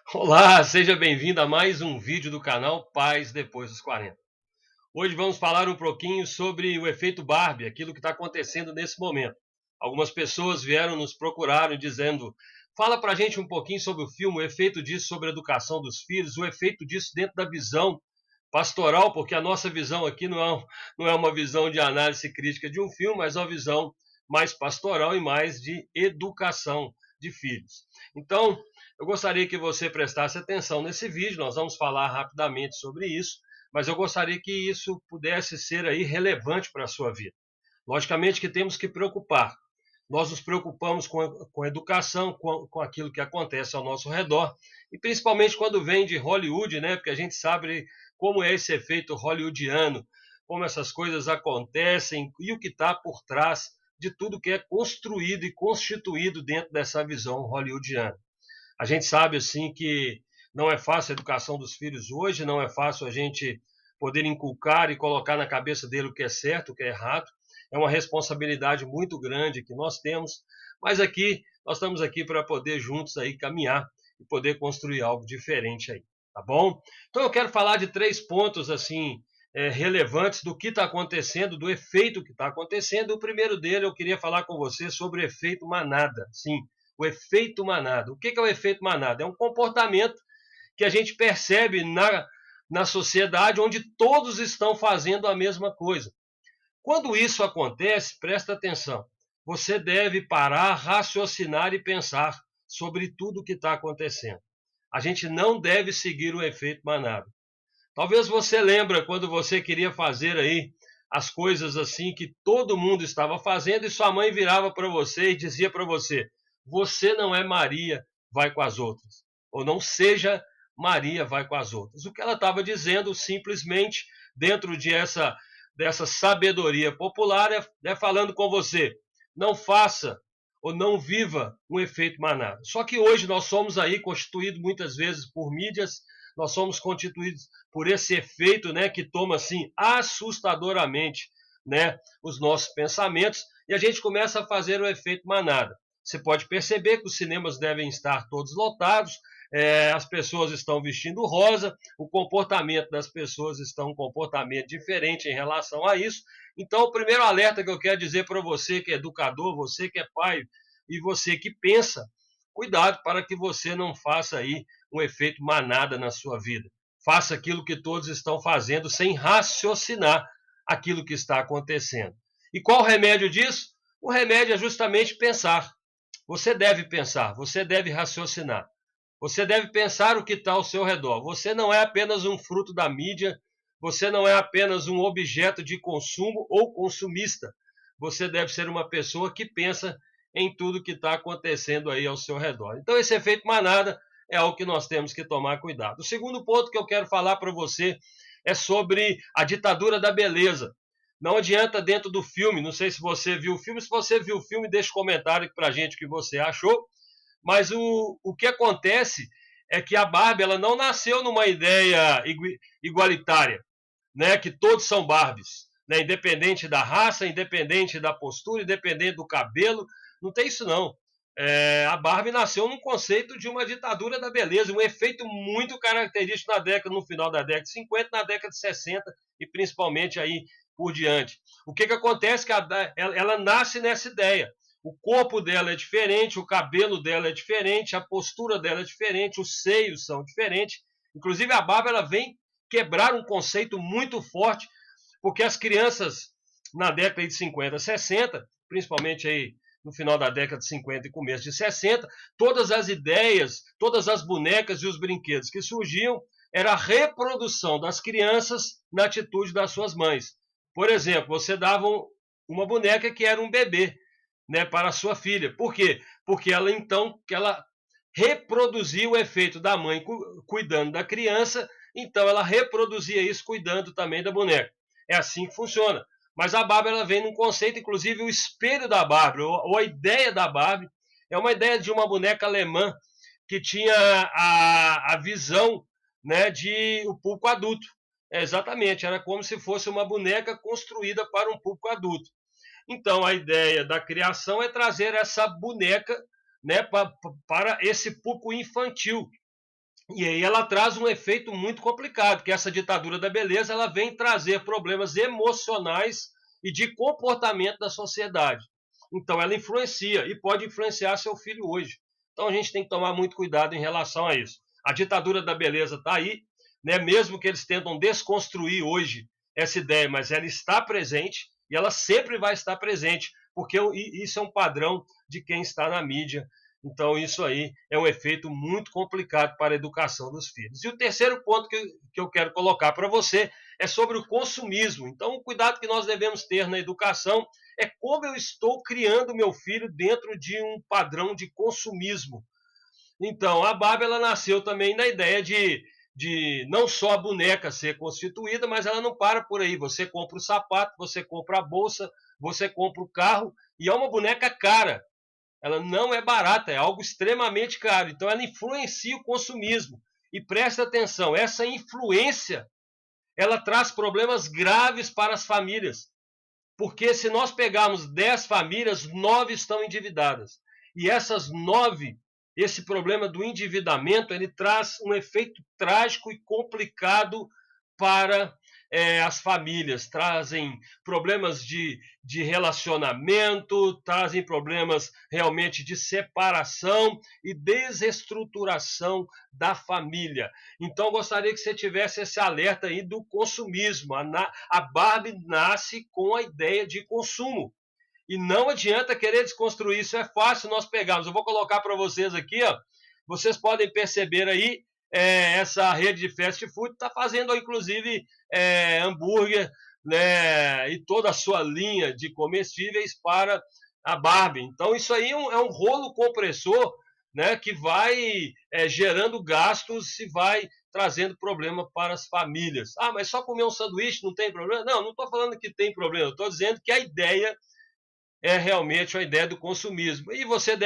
Olá, seja bem-vindo a mais um vídeo do canal Pais Depois dos 40. Hoje vamos falar um pouquinho sobre o efeito Barbie, aquilo que está acontecendo nesse momento. Algumas pessoas vieram nos procurar dizendo: fala pra gente um pouquinho sobre o filme, o efeito disso sobre a educação dos filhos, o efeito disso dentro da visão pastoral, porque a nossa visão aqui não é uma visão de análise crítica de um filme, mas uma visão mais pastoral e mais de educação de filhos. Então, eu gostaria que você prestasse atenção nesse vídeo, nós vamos falar rapidamente sobre isso, mas eu gostaria que isso pudesse ser aí relevante para a sua vida. Logicamente que temos que preocupar. Nós nos preocupamos com a educação, com aquilo que acontece ao nosso redor, e principalmente quando vem de Hollywood, né? Porque a gente sabe como é esse efeito hollywoodiano, como essas coisas acontecem e o que está por trás de tudo que é construído e constituído dentro dessa visão hollywoodiana. A gente sabe assim que não é fácil a educação dos filhos hoje, não é fácil a gente poder inculcar e colocar na cabeça dele o que é certo, o que é errado. É uma responsabilidade muito grande que nós temos, mas aqui nós estamos aqui para poder juntos aí caminhar e poder construir algo diferente aí, tá bom? Então eu quero falar de 3 pontos assim relevantes do que está acontecendo, do efeito que está acontecendo. O primeiro dele eu queria falar com você sobre o efeito manada. Sim, o efeito manada. O que é o efeito manada? É um comportamento que a gente percebe na sociedade onde todos estão fazendo a mesma coisa. Quando isso acontece, presta atenção. Você deve parar, raciocinar e pensar sobre tudo o que está acontecendo. A gente não deve seguir o efeito manada. Talvez você lembre quando você queria fazer aí as coisas assim que todo mundo estava fazendo e sua mãe virava para você e dizia para você: você não é Maria, vai com as outras. Ou não seja Maria, vai com as outras. O que ela estava dizendo simplesmente dentro dessa sabedoria popular é falando com você: não faça ou não viva um efeito manada. Só que hoje nós somos aí constituídos muitas vezes por mídias, nós somos constituídos por esse efeito, né, que toma assim assustadoramente, né, os nossos pensamentos, e a gente começa a fazer o efeito manada. Você pode perceber que os cinemas devem estar todos lotados, as pessoas estão vestindo rosa, o comportamento das pessoas está um comportamento diferente em relação a isso. Então, o primeiro alerta que eu quero dizer para você que é educador, você que é pai e você que pensa, cuidado para que você não faça aí um efeito manada na sua vida. Faça aquilo que todos estão fazendo sem raciocinar aquilo que está acontecendo. E qual o remédio disso? O remédio é justamente pensar. Você deve pensar, você deve raciocinar. Você deve pensar o que está ao seu redor. Você não é apenas um fruto da mídia, você não é apenas um objeto de consumo ou consumista. Você deve ser uma pessoa que pensa em tudo que está acontecendo aí ao seu redor. Então, esse efeito manada é algo que nós temos que tomar cuidado. O segundo ponto que eu quero falar para você é sobre a ditadura da beleza. Não adianta dentro do filme, não sei se você viu o filme, se você viu o filme, deixa um comentário para a gente o que você achou. Mas o que acontece é que a Barbie ela não nasceu numa ideia igualitária, né? Que todos são Barbies, né? Independente da raça, independente da postura, independente do cabelo, não tem isso não. A Barbie nasceu num conceito de uma ditadura da beleza, um efeito muito característico no final da década de 50, na década de 60 e principalmente aí por diante. O que acontece é que ela nasce nessa ideia. O corpo dela é diferente, o cabelo dela é diferente, a postura dela é diferente, os seios são diferentes. Inclusive a Barbie ela vem quebrar um conceito muito forte, porque as crianças na década de 50, 60, principalmente aí no final da década de 50 e começo de 60, todas as ideias, todas as bonecas e os brinquedos que surgiam era a reprodução das crianças na atitude das suas mães. Por exemplo, você dava uma boneca que era um bebê, né, para a sua filha. Por quê? Porque ela reproduzia o efeito da mãe cuidando da criança, então ela reproduzia isso cuidando também da boneca. É assim que funciona. Mas a Barbie ela vem num conceito, inclusive o espelho da Barbie, ou a ideia da Barbie, é uma ideia de uma boneca alemã que tinha a visão, né, de o público adulto. Exatamente, era como se fosse uma boneca construída para um público adulto. Então, a ideia da criação é trazer essa boneca, né, para esse público infantil. E aí ela traz um efeito muito complicado, que essa ditadura da beleza ela vem trazer problemas emocionais e de comportamento da sociedade. Então ela influencia e pode influenciar seu filho hoje. Então a gente tem que tomar muito cuidado em relação a isso. A ditadura da beleza está aí, né? Mesmo que eles tentam desconstruir hoje essa ideia, mas ela está presente e ela sempre vai estar presente, porque isso é um padrão de quem está na mídia. Então, isso aí é um efeito muito complicado para a educação dos filhos. E o terceiro ponto que eu quero colocar para você é sobre o consumismo. Então, o cuidado que nós devemos ter na educação é como eu estou criando meu filho dentro de um padrão de consumismo. Então, a Barbie ela nasceu também na ideia de não só a boneca ser constituída, mas ela não para por aí. Você compra o sapato, você compra a bolsa, você compra o carro, e é uma boneca cara. Ela não é barata, é algo extremamente caro. Então ela influencia o consumismo. E presta atenção, essa influência, ela traz problemas graves para as famílias. Porque se nós pegarmos 10 famílias, 9 estão endividadas. E essas 9, esse problema do endividamento, ele traz um efeito trágico e complicado para as famílias. Trazem problemas de relacionamento, trazem problemas realmente de separação e desestruturação da família. Então, gostaria que você tivesse esse alerta aí do consumismo. A Barbie nasce com a ideia de consumo. E não adianta querer desconstruir, isso é fácil nós pegarmos. Eu vou colocar para vocês aqui, ó. Vocês podem perceber aí, essa rede de fast food está fazendo, inclusive, hambúrguer, né, e toda a sua linha de comestíveis para a Barbie. Então, isso aí é um rolo compressor, né, que vai gerando gastos e vai trazendo problema para as famílias. Ah, mas só comer um sanduíche não tem problema? Não, não estou falando que tem problema, estou dizendo que a ideia é realmente a ideia do consumismo. E você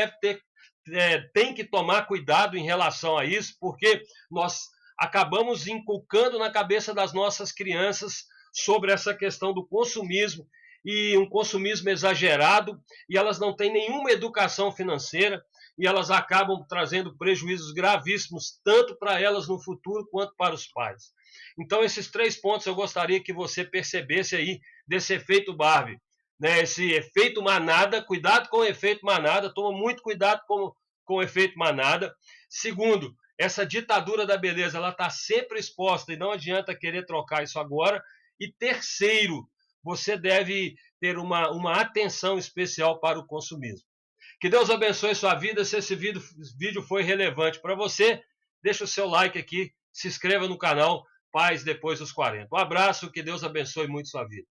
tem que tomar cuidado em relação a isso, porque nós acabamos inculcando na cabeça das nossas crianças sobre essa questão do consumismo, e um consumismo exagerado, e elas não têm nenhuma educação financeira, e elas acabam trazendo prejuízos gravíssimos, tanto para elas no futuro, quanto para os pais. Então, esses 3 pontos eu gostaria que você percebesse aí desse efeito Barbie, né? Esse efeito manada, cuidado com o efeito manada, toma muito cuidado com o efeito manada. Segundo, essa ditadura da beleza, ela está sempre exposta e não adianta querer trocar isso agora. E terceiro, você deve ter uma atenção especial para o consumismo. Que Deus abençoe sua vida. Se esse vídeo foi relevante para você, deixa o seu like aqui, se inscreva no canal Paz Depois dos 40. Um abraço, que Deus abençoe muito sua vida.